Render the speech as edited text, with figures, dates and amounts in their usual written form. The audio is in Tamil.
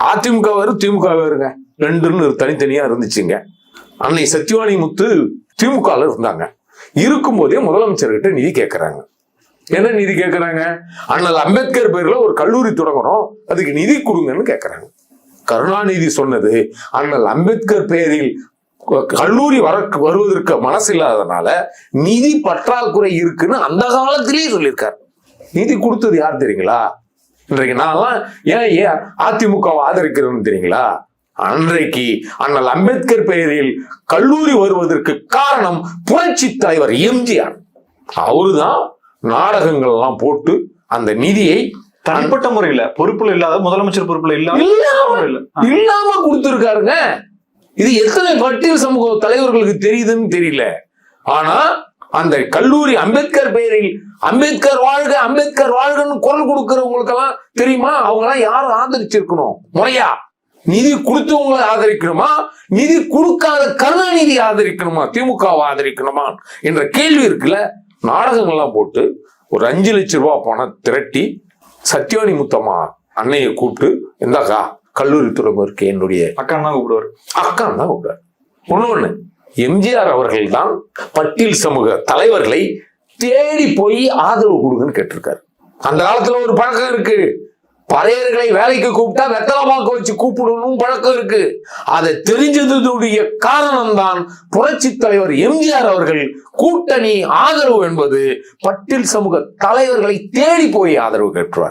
அதிமுக வேறு திமுக வேறுங்க, ரெண்டுன்னு தனித்தனியா இருந்துச்சுங்க. அன்னை சத்யவாணி முத்து திமுகல இருந்தாங்க. இருக்கும்போதே முதலமைச்சர்கிட்ட நிதி கேட்கறாங்க. என்ன நிதி கேட்கறாங்க? அண்ணல் அம்பேத்கர் பேர்ல ஒரு கல்லூரி தொடங்கணும், அதுக்கு நிதி கொடுங்கன்னு கேட்கறாங்க. கருணாநிதி சொன்னது, அண்ணல் அம்பேத்கர் பெயரில் கல்லூரி வருவதற்கு மனசு இல்லாததுனால நிதி பற்றாக்குறை இருக்குன்னு அந்த காலத்திலேயே சொல்லியிருக்காரு. நிதி கொடுத்தது யார் தெரியுங்களா? இன்றைக்கு நான்லாம் ஏன் அதிமுகவை ஆதரிக்கிறேன்னு தெரியுங்களா? அன்றைக்கு அண்ணல் அம்பேத்கர் பெயரில் கல்லூரி வருவதற்கு காரணம் புரட்சி தலைவர் எம்ஜிஆர். அவருதான் நாடகங்கள் எல்லாம் போட்டு அந்த நிதியை தனிப்பட்ட முறையில பொறுப்புல இல்லாத, முதலமைச்சர் பொறுப்புல இல்லாம கொடுத்திருக்காருங்க. இது எத்தனை பட்டியல் சமூக தலைவர்களுக்கு தெரியுதுன்னு தெரியல. ஆனா அந்த கல்லூரி அம்பேத்கர் பெயரில் அம்பேத்கர் வாழ்க அம்பேத்கர் வாழ்கன்னு குரல் கொடுக்கிறவங்களுக்கு எல்லாம் தெரியுமா? அவங்க எல்லாம் யாரும் ஆதரிச்சிருக்கணும்? முறையா நிதி கொடுத்தவங்களை ஆதரிக்கணுமா, நிதி கொடுக்காத கருணாநிதி ஆதரிக்கணுமா, திமுகவை ஆதரிக்கணுமா என்ற கேள்வி இருக்குல்ல. நாடகங்கள்லாம் போட்டு ஒரு 5 லட்சம் ரூபாய் பணம் திரட்டி சத்யவாணி முத்தம்மா அன்னையை கூப்பிட்டு, இந்தாக்கா கல்லூரி தொடர்பு என்னுடைய அக்கான் தான் கூப்பிடுவார். அக்கான் தான் கூப்பிடுவார். இன்னொன்னு, எம்ஜிஆர் அவர்கள் தான் பட்டியல் சமூக தலைவர்களை தேடி போய் ஆதரவு கொடுங்கன்னு கேட்டிருக்காரு. அந்த காலத்துல ஒரு பழக்கம் இருக்கு, பழையர்களை வேலைக்கு கூப்பிட்டா வெத்தலமாக்க வச்சு கூப்பிடணும் பழக்கம் இருக்கு. அதை தெரிஞ்சதுடைய காரணம் தான் புரட்சி தலைவர் எம்ஜிஆர் அவர்கள் கூட்டணி ஆதரவு என்பது பட்டியல் சமூக தலைவர்களை தேடி போய் ஆதரவு கேட்டுவார்.